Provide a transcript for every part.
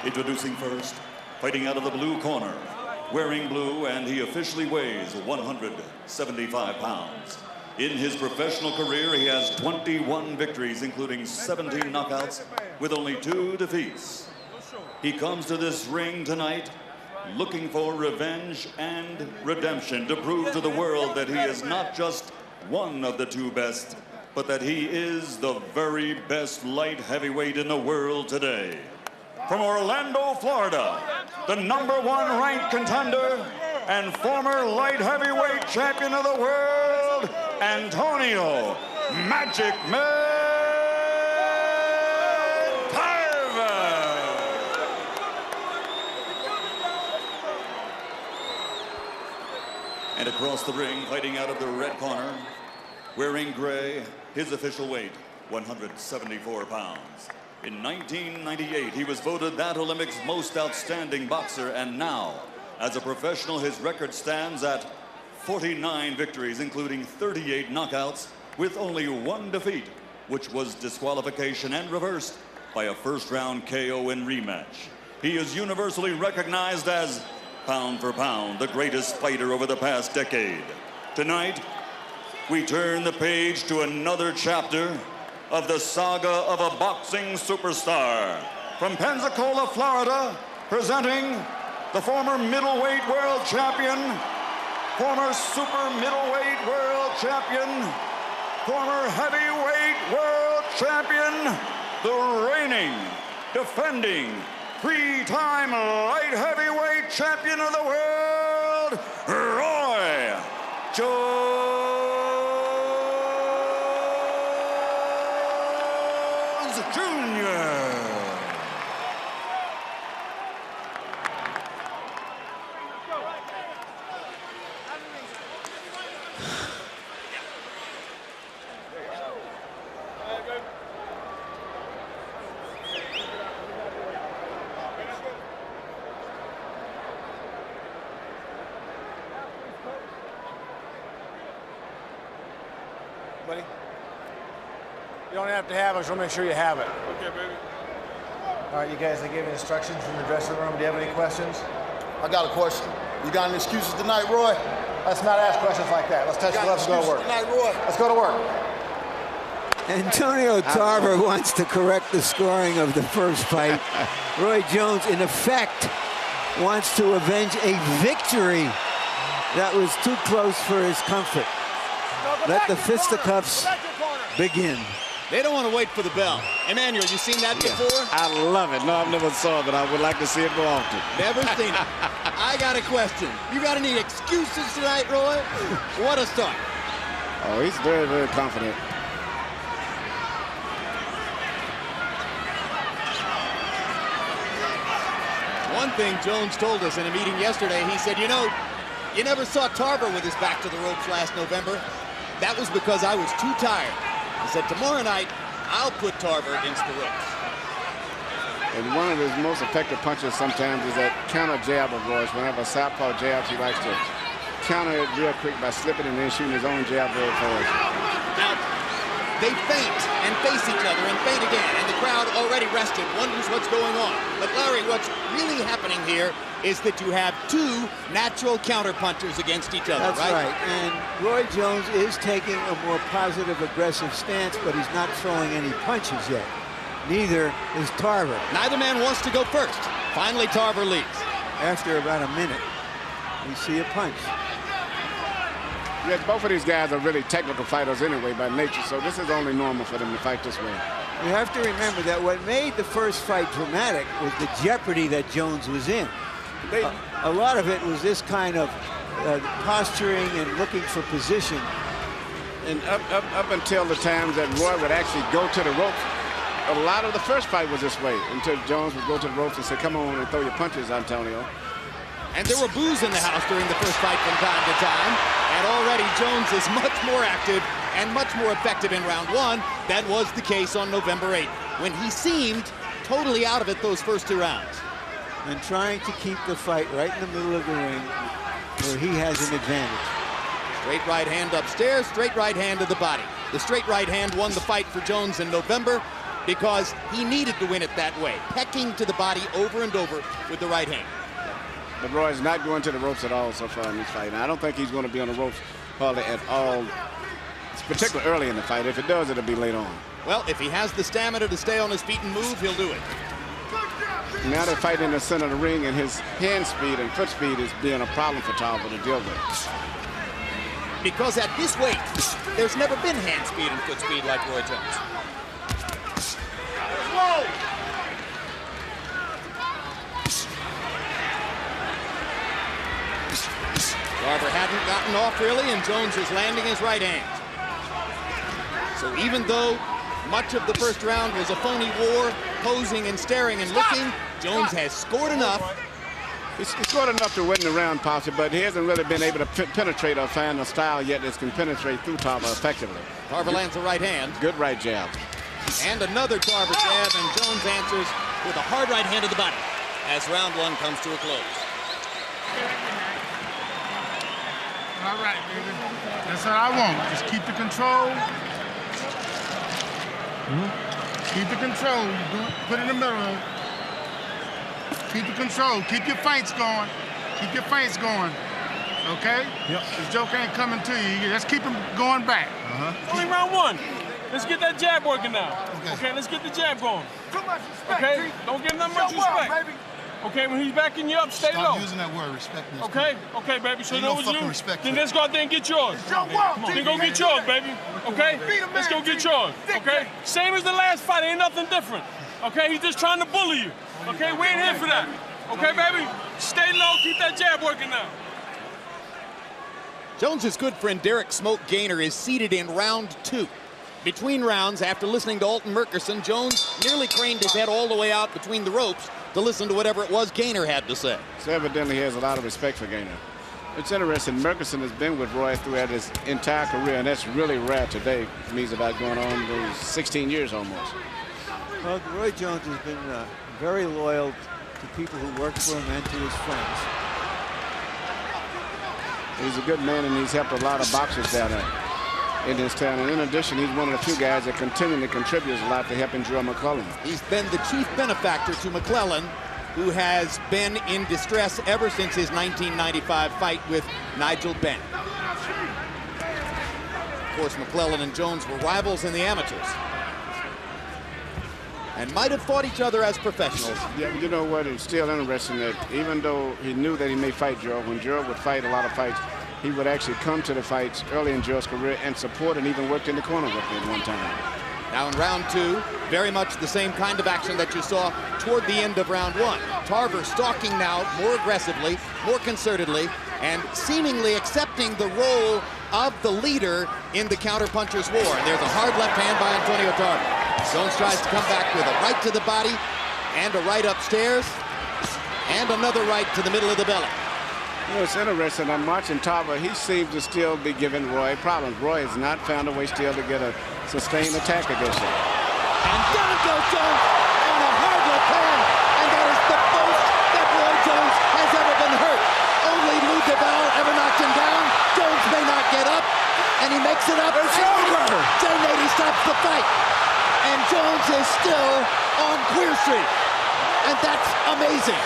Introducing first, fighting out of the blue corner, wearing blue, and he officially weighs 175 pounds. In his professional career, he has 21 victories, including 17 knockouts, with only 2 defeats. He comes to this ring tonight looking for revenge and redemption, to prove to the world that he is not just one of the 2 best, but that he is the very best light heavyweight in the world today. From Orlando, Florida, the #1 ranked contender and former light heavyweight champion of the world, Antonio Magic Man Tarver. And across the ring, fighting out of the red corner, wearing gray, his official weight, 174 pounds. In 1998, he was voted that Olympics' most outstanding boxer, and now, as a professional, his record stands at 49 victories, including 38 knockouts, with only 1 defeat, which was disqualification and reversed by a first-round KO in rematch. He is universally recognized as, pound for pound, the greatest fighter over the past decade. Tonight, we turn the page to another chapter of the saga of a boxing superstar. From Pensacola, Florida, presenting the former middleweight world champion, former super middleweight world champion, former heavyweight world champion, the reigning, defending, 3-time light heavyweight champion of the world, Roy Jones Jr. Buddy, you don't have to have it, I just want to make sure you have it. Okay, baby. All right, you guys, they gave me instructions in the dressing room. Do you have any questions? I got a question. You got any excuses tonight, Roy? Let's not ask questions like that. Let's touch the gloves and go to work. Tonight, Roy? Let's go to work. Antonio Tarver wants to correct the scoring of the first fight. Roy Jones, in effect, wants to avenge a victory that was too close for his comfort. Let the fisticuffs begin. They don't want to wait for the bell. Emmanuel, you seen that before? I love it. No, I've never saw it, but I would like to see it more often. Never seen it. I got a question. You got any excuses tonight, Roy? What a start. Oh, he's very, very confident. One thing Jones told us in a meeting yesterday, he said, you know, you never saw Tarver with his back to the ropes last November. That was because I was too tired. He said, tomorrow night, I'll put Tarver against the ropes. And one of his most effective punches sometimes is that counter jab of Roy's. Whenever southpaw jabs, he likes to counter it real quick by slipping and then shooting his own jab very fast. Now, they feint and face each other and feint again, and the crowd already rested, wonders what's going on. But Larry, what's really happening here is that you have 2 natural counter punchers against each other, That's right. And Roy Jones is taking a more positive, aggressive stance, but he's not throwing any punches yet. Neither is Tarver. Neither man wants to go first. Finally, Tarver leads. After about a minute, we see a punch. Yes, both of these guys are really technical fighters anyway by nature, so this is only normal for them to fight this way. You have to remember that what made the first fight dramatic was the jeopardy that Jones was in. A lot of it was this kind of posturing and looking for position. And up until the times that Roy would actually go to the ropes, a lot of the first fight was this way, until Jones would go to the ropes and say, come on and throw your punches, Antonio. And there were boos in the house during the first fight from time to time. And already Jones is much more active and much more effective in round 1. That was the case on November 8th, when he seemed totally out of it those first 2 rounds. And trying to keep the fight right in the middle of the ring where he has an advantage. Straight right hand upstairs, straight right hand to the body. The straight right hand won the fight for Jones in November. because he needed to win it that way, pecking to the body over and over with the right hand. But Roy's not going to the ropes at all so far in this fight. And I don't think he's going to be on the ropes hardly at all, particularly early in the fight. If it does, it'll be late on. Well, if he has the stamina to stay on his feet and move, he'll do it. Now they're fighting in the center of the ring, and his hand speed and foot speed is being a problem for Tarver to deal with. Because at this weight, there's never been hand speed and foot speed like Roy Jones. Whoa! Tarver hadn't gotten off really, and Jones is landing his right hand. So even though much of the first round was a phony war, posing and staring and looking, Jones has scored enough. He's scored enough to win the round, possibly, but he hasn't really been able to penetrate or find a style yet that can penetrate through Tarver effectively. Tarver lands a right hand. Good right jab. And another Tarver jab, and Jones answers with a hard right hand to the body as round one comes to a close. All right, baby. That's what I want. Just keep the control. Keep the control. Put it in the middle. Keep the control. Keep your feints going. Keep your feints going. Okay? Yep. This joke ain't coming to you. Let's keep him going back. Only round one. Let's get that jab working now. Okay, let's get the jab going. Too much respect, Okay? G. Don't give him that much Show up, respect. baby. Okay, when he's backing you up, stay Stop low. using that word, respect me. Okay? Okay, baby. So Ain't know no what fucking you do? respect Then for let's go out there and get yours. Show up, G. Then go get yours, baby. Okay? Beat him, Let's go man, get G. yours. Dick Okay? dick. Same as the last fight. Ain't nothing different. Okay? He's just trying to bully you. Okay? We ain't here for that. Okay, baby? Stay low. Keep that jab working now. Jones's good friend Derek Smoke Gaynor is seated in round two. Between rounds, after listening to Alton Murkerson, Jones nearly craned his head all the way out between the ropes to listen to whatever it was Gaynor had to say. So evidently he has a lot of respect for Gaynor. It's interesting, Murkerson has been with Roy throughout his entire career, and that's really rare today. It means about going on those 16 years almost. Well, Roy Jones has been very loyal to people who work for him and to his friends. He's a good man, and he's helped a lot of boxers down there in his town. And in addition, he's one of the few guys that continually contributes a lot to helping Joe McClellan. He's been the chief benefactor to McClellan, who has been in distress ever since his 1995 fight with Nigel Benn. Of course, McClellan and Jones were rivals in the amateurs and might have fought each other as professionals. Yeah, but you know what? It's still interesting that even though he knew that he may fight Joe, when Joe would fight a lot of fights, he would actually come to the fights early in Joe's career and support and even worked in the corner with him at one time. Now in round two, very much the same kind of action that you saw toward the end of round one. Tarver stalking now more aggressively, more concertedly, and seemingly accepting the role of the leader in the counterpuncher's war. And there's a hard left hand by Antonio Tarver. Jones tries to come back with a right to the body and a right upstairs and another right to the middle of the belly. You know, it's interesting. I'm watching Tarver. He seems to still be giving Roy problems. Roy has not found a way still to get a sustained attack against him. And down goes Jones on a hard left hand, and that is the most that Roy Jones has ever been hurt. Only Lou DeVal ever knocked him down. Jones may not get up, and he makes it up. It's over. Jay Nady stops the fight, and Jones is still on Queer Street, and that's amazing.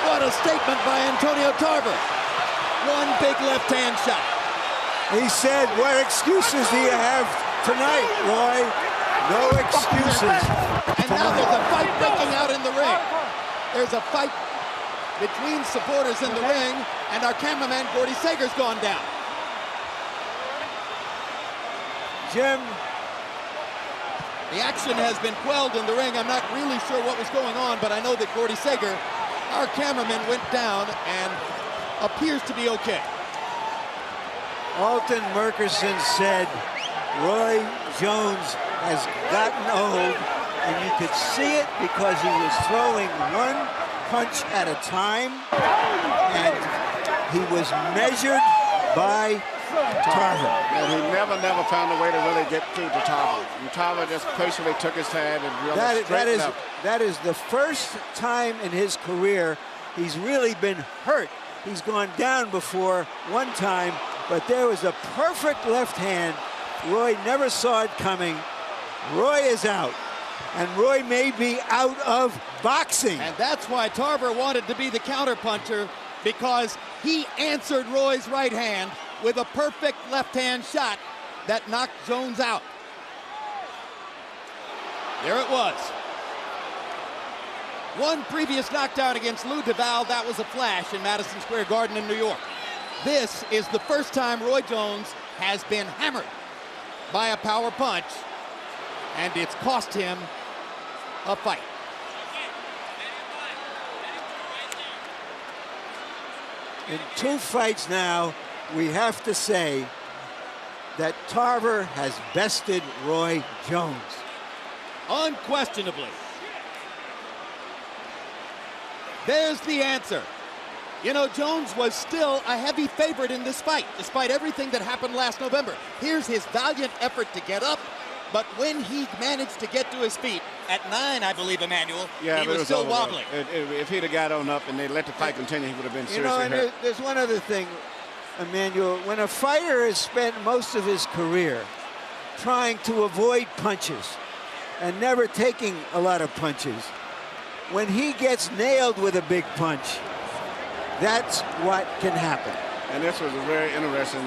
What a statement by Antonio Tarver. One big left-hand shot. He said, what excuses do you have tonight, Roy? No excuses. And now there's a fight breaking out in the ring. There's a fight between supporters in the ring, and our cameraman, Gordy Sager's gone down. Jim, the action has been quelled in the ring. I'm not really sure what was going on, but I know that Gordy Sager, our cameraman, went down and appears to be okay. Alton Murkerson said Roy Jones has gotten old, and you could see it because he was throwing one punch at a time, and he was measured by Tarver. And he never found a way to really get through to Tarver. And Tarver just patiently took his time and really straightened up. That is the first time in his career he's really been hurt. He's gone down before one time, but there was a perfect left hand. Roy never saw it coming. Roy is out. And Roy may be out of boxing. And that's why Tarver wanted to be the counterpuncher, because he answered Roy's right hand with a perfect left-hand shot that knocked Jones out. There it was. One previous knockdown against Lou DeVal, that was a flash in Madison Square Garden in New York. This is the first time Roy Jones has been hammered by a power punch, and it's cost him a fight. In 2 fights now, we have to say that Tarver has bested Roy Jones. Unquestionably. There's the answer. You know, Jones was still a heavy favorite in this fight, despite everything that happened last November. Here's his valiant effort to get up, but when he managed to get to his feet, at 9, I believe, Emmanuel, yeah, he was still wobbling. If he'd have got on up and they let the fight continue, he would have been seriously hurt. And there's one other thing, Emmanuel. When a fighter has spent most of his career trying to avoid punches and never taking a lot of punches, when he gets nailed with a big punch, that's what can happen. And this was very interesting.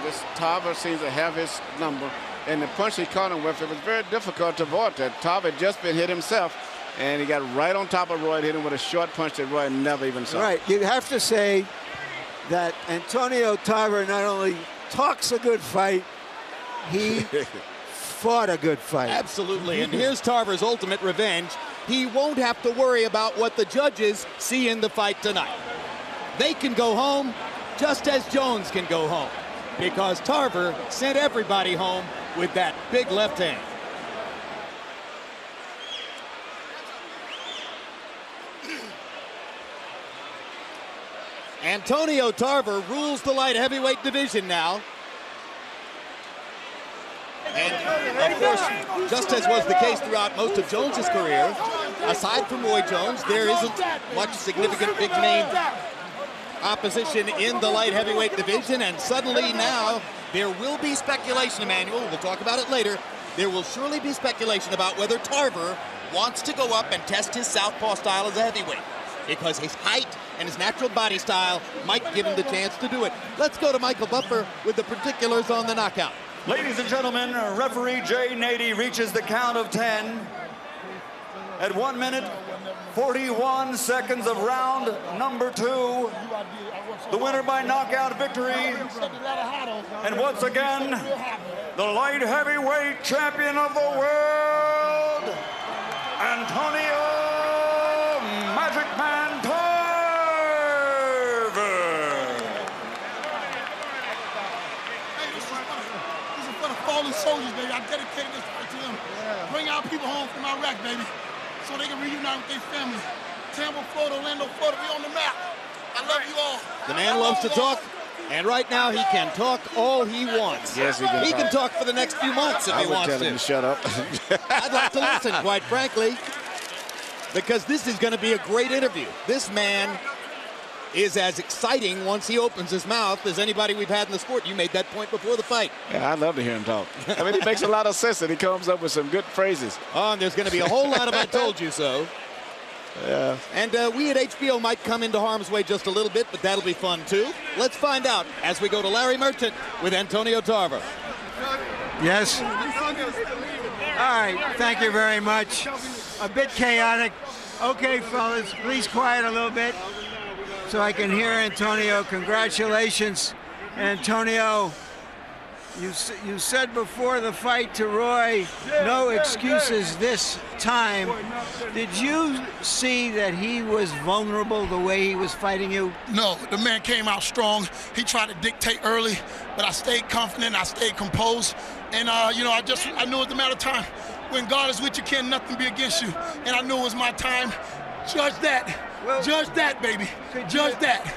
This Tarver seems to have his number. And the punch he caught him with, it was very difficult to avoid that. Tarver had just been hit himself, and he got right on top of Roy, hit him with a short punch that Roy never even saw. Right. You have to say that Antonio Tarver not only talks a good fight, he fought a good fight. Absolutely. And here's Tarver's ultimate revenge. He won't have to worry about what the judges see in the fight tonight. They can go home just as Jones can go home, because Tarver sent everybody home with that big left hand. Antonio Tarver rules the light heavyweight division now. And of course, just as was the case throughout most of Jones's career, aside from Roy Jones, there isn't much significant big name opposition in the light heavyweight division, and suddenly now there will be speculation, Emmanuel, we'll talk about it later, there will surely be speculation about whether Tarver wants to go up and test his southpaw style as a heavyweight, because his height and his natural body style might give him the chance to do it. Let's go to Michael Buffer with the particulars on the knockout. Ladies and gentlemen, referee Jay Nady reaches the count of 10 at 1 minute, 41 seconds of round number 2. The winner by knockout victory, and once again, the light heavyweight champion of the world, Antonio Magic Man Tarver. This is for the fallen soldiers, baby. I dedicated this fight to them. Bring our people home from Iraq, baby, so they can reunite with their family. Tampa, Florida, Orlando, Florida, we on the map. I love you all. The man loves to talk, and right now he can talk all he wants. Yes, he can. He can talk for the next few months if he wants to. I would tell him to shut up. I'd like to listen, quite frankly, because this is going to be a great interview. This man is as exciting once he opens his mouth as anybody we've had in the sport. You made that point before the fight. Yeah, I'd love to hear him talk. I mean, it makes a lot of sense, and he comes up with some good phrases. Oh, and there's going to be a whole lot of I told you so. Yeah. And we at HBO might come into harm's way just a little bit, but that'll be fun too. Let's find out as we go to Larry Merchant with Antonio Tarver. Yes. All right, thank you very much. A bit chaotic. Okay, fellas, please quiet a little bit so I can hear Antonio. Congratulations, Antonio. You said before the fight to Roy, no excuses this time. Did you see that he was vulnerable the way he was fighting you? No, the man came out strong. He tried to dictate early, but I stayed confident, I stayed composed, and I knew it was a matter of time. When God is with you, can nothing be against you? And I knew it was my time. Judge that. Well, judge that, baby. Judge that.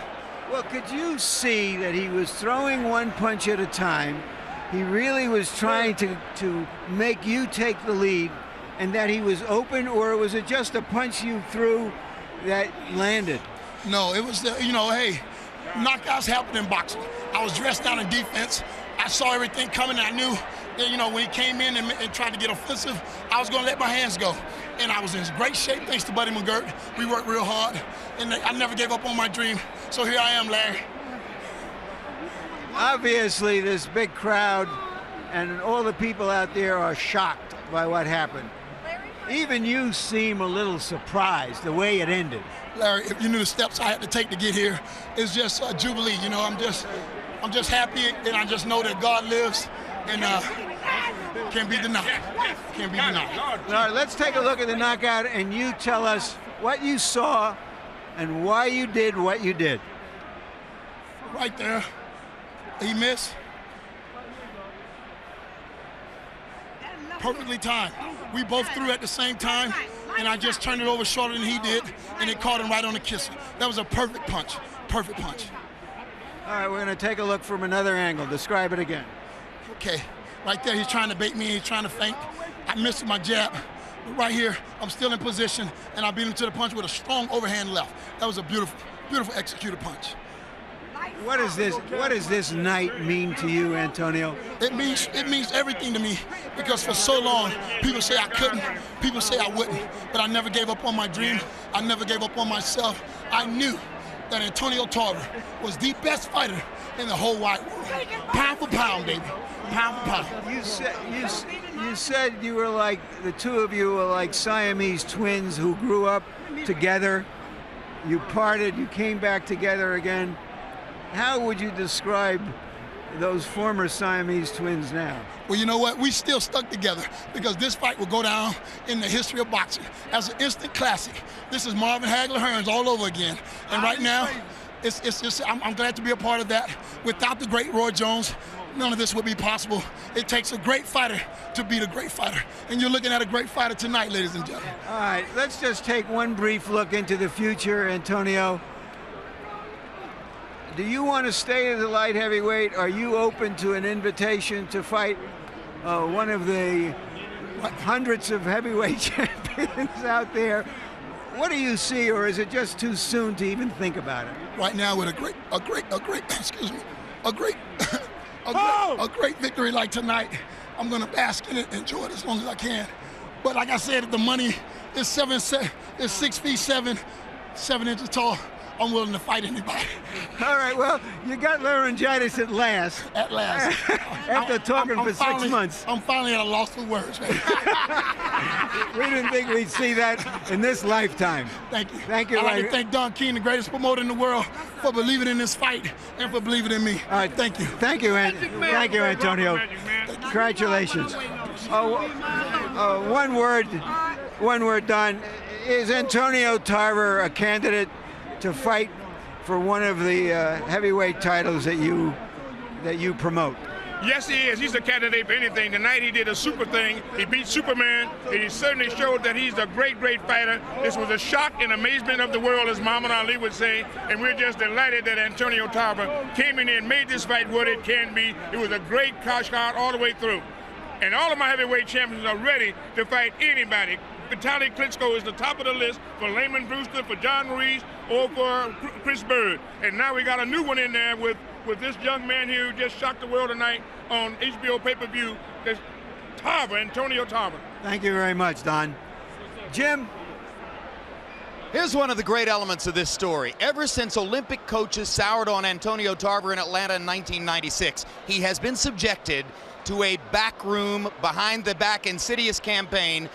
Well, could you see that he was throwing one punch at a time? He really was trying to make you take the lead, and that he was open, or was it just a punch you threw that landed? No, it was, hey, knockouts happen in boxing. I was dressed down in defense. I saw everything coming. And I knew that, you know, when he came in and tried to get offensive, I was going to let my hands go. And I was in great shape thanks to Buddy McGirt. We worked real hard, and I never gave up on my dream. So here I am, Larry. Obviously, this big crowd and all the people out there are shocked by what happened. Even you seem a little surprised the way it ended. Larry, if you knew the steps I had to take to get here, it's just a jubilee. You know, I'm just happy, and I just know that God lives, and can't be denied. Can't be denied. All right, let's take a look at the knockout, and you tell us what you saw and why you did what you did. Right there, he missed. Perfectly timed. We both threw at the same time, and I just turned it over shorter than he did, and it caught him right on the kisser. That was a perfect punch. Perfect punch. All right, we're going to take a look from another angle. Describe it again. Okay, right there, he's trying to bait me. He's trying to feint. I missed my jab. But right here, I'm still in position, and I beat him to the punch with a strong overhand left. That was a beautiful, beautiful executed punch. What does this night mean to you, Antonio? It means everything to me, because for so long people say I couldn't, people say I wouldn't, but I never gave up on my dream. I never gave up on myself. I knew that Antonio Tarver was the best fighter in the whole wide world. Pound for pound, baby. Pound for pound. You said you were like, the two of you were like Siamese twins who grew up together. You parted, you came back together again. How would you describe those former Siamese twins now? Well, you know what? We still stuck together, because this fight will go down in the history of boxing as an instant classic. This is Marvin Hagler Hearns all over again. And right now, it's just, I'm glad to be a part of that. Without the great Roy Jones, none of this would be possible. It takes a great fighter to beat a great fighter. And you're looking at a great fighter tonight, ladies and gentlemen. All right, let's just take one brief look into the future, Antonio. Do you want to stay as a light heavyweight? Are you open to an invitation to fight one of the hundreds of heavyweight champions out there? What do you see, or is it just too soon to even think about it? Right now, with a great victory like tonight, I'm gonna bask in it, enjoy it as long as I can. But like I said, if the money is 6 feet 7 inches tall, I'm willing to fight anybody. All right, well, you got laryngitis at last. At last. After talking for 6 months. I'm finally at a loss for words, man. We didn't think we'd see that in this lifetime. Thank you. Thank you. I'd like to thank Don King, the greatest promoter in the world, for believing in this fight and for believing in me. All right, thank you. Thank you, Antonio. Congratulations. One word, Don. Is Antonio Tarver a candidate to fight for one of the heavyweight titles that you promote? Yes, he is. He's a candidate for anything. Tonight he did a super thing. He beat Superman. He certainly showed that he's a great, great fighter. This was a shock and amazement of the world, as Muhammad Ali would say, and we're just delighted that Antonio Tarver came in and made this fight what it can be. It was a great cash card all the way through. And all of my heavyweight champions are ready to fight anybody. Vitaly Klitschko is the top of the list for Layman Brewster, for John Ruiz, or for Chris Bird. And now we got a new one in there with this young man here who just shocked the world tonight on HBO pay-per-view. There's Tarver, Antonio Tarver. Thank you very much, Don. Jim? Here's one of the great elements of this story. Ever since Olympic coaches soured on Antonio Tarver in Atlanta in 1996, he has been subjected to a backroom, behind-the-back insidious campaign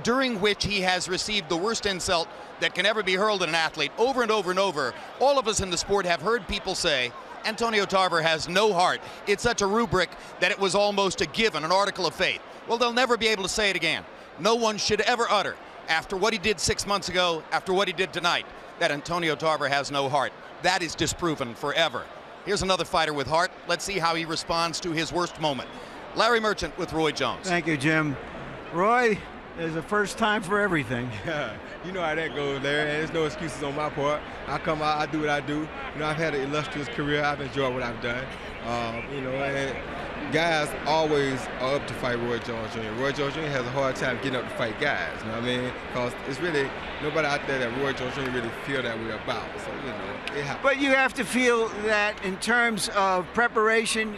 during which he has received the worst insult that can ever be hurled at an athlete. Over and over and over, all of us in the sport have heard people say, Antonio Tarver has no heart. It's such a rubric that it was almost a given, an article of faith. Well, they'll never be able to say it again. No one should ever utter, after what he did 6 months ago, after what he did tonight, that Antonio Tarver has no heart. That is disproven forever. Here's another fighter with heart. Let's see how he responds to his worst moment. Larry Merchant with Roy Jones. Thank you, Jim. Roy, there's a first time for everything. You know how that goes, Larry. There's no excuses on my part. I come out, I do what I do. You know, I've had an illustrious career. I've enjoyed what I've done. You know, and guys always are up to fight Roy Jones Jr. Roy Jones Jr. has a hard time getting up to fight guys, you know what I mean? Because it's really nobody out there that Roy Jones Jr. really feel that way about. So, you know, it happens. But you have to feel that in terms of preparation,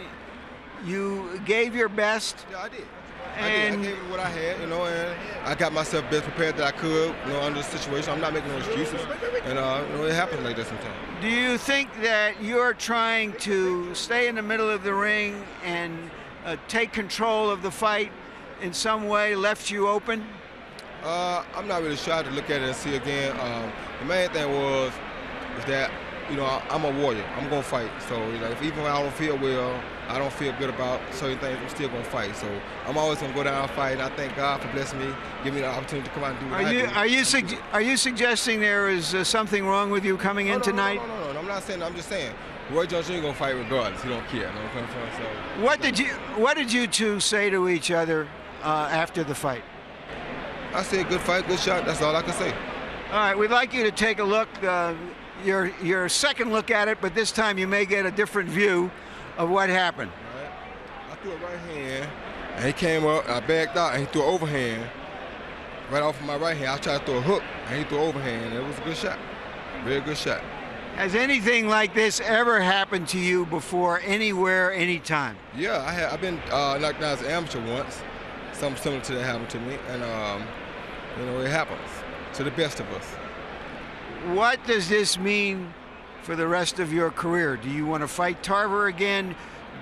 You gave your best. Yeah, I did. And I gave it what I had, you know, and I got myself best prepared that I could, you know, under the situation. I'm not making no excuses, and you know, it happens like that sometimes. do you think that you're trying to stay in the middle of the ring and take control of the fight in some way, left you open? I'm not really sure. I have to look at it and see again. The main thing was that, you know, I'm a warrior. I'm gonna fight. So, you know, even when I don't feel well, I don't feel good about certain things, I'm still gonna fight. So I'm always gonna go down and fight. And I thank God for blessing me, giving me the opportunity to come out and do what I do. Are you suggesting there is something wrong with you coming in tonight? No, I'm not saying that. I'm just saying Roy Jones Jr. gonna fight regardless. He don't care. You know what I'm saying? So What did you two say to each other after the fight? I said good fight, good shot. That's all I can say. All right, we'd like you to take a look, your second look at it, but this time you may get a different view of what happened. All right. I threw a right hand, and he came up, I backed out, and he threw an overhand. Right off of my right hand, I tried to throw a hook, and he threw an overhand, and it was a good shot. Very good shot. Has anything like this ever happened to you before, anywhere, anytime? Yeah, I've been knocked down as an amateur once. Something similar to that happened to me, and you know, it happens to the best of us. What does this mean for the rest of your career? Do you want to fight Tarver again?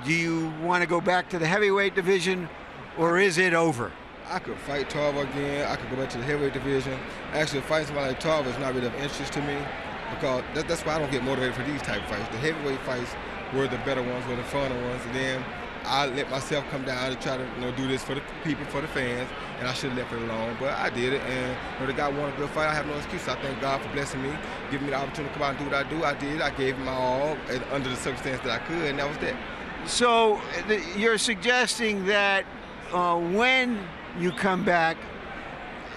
Do you want to go back to the heavyweight division, or is it over? I could fight Tarver again. I could go back to the heavyweight division. Actually, fighting somebody like Tarver is not really of interest to me, because that's why I don't get motivated for these type of fights. The heavyweight fights were the better ones, were the funner ones, and then I let myself come down to try to, you know, do this for the people, for the fans, and I should have left it alone, but I did it, and you know, the guy wanted a good fight. I have no excuse. I thank God for blessing me, giving me the opportunity to come out and do what I do. I did. I gave him my all under the circumstance that I could, and that was that. So you're suggesting that when you come back,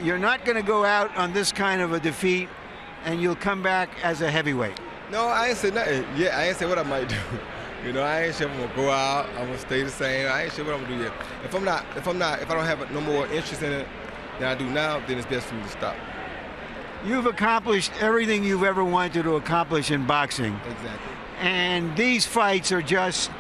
you're not going to go out on this kind of a defeat, and you'll come back as a heavyweight? No, I ain't said nothing. Yeah, I ain't said what I might do. You know, I ain't sure if I'm gonna go out. I'm gonna stay the same. I ain't sure what I'm gonna do yet. If I don't have no more interest in it than I do now, then it's best for me to stop. You've accomplished everything you've ever wanted to accomplish in boxing. Exactly. And these fights are just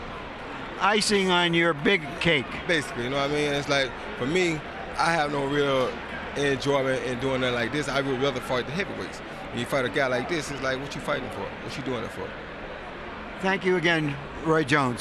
icing on your big cake. Basically, you know what I mean? It's like, for me, I have no real enjoyment in doing nothing like this. I would rather fight the heavyweights. When you fight a guy like this, it's like, what you fighting for? What you doing it for? Thank you again, Roy Jones.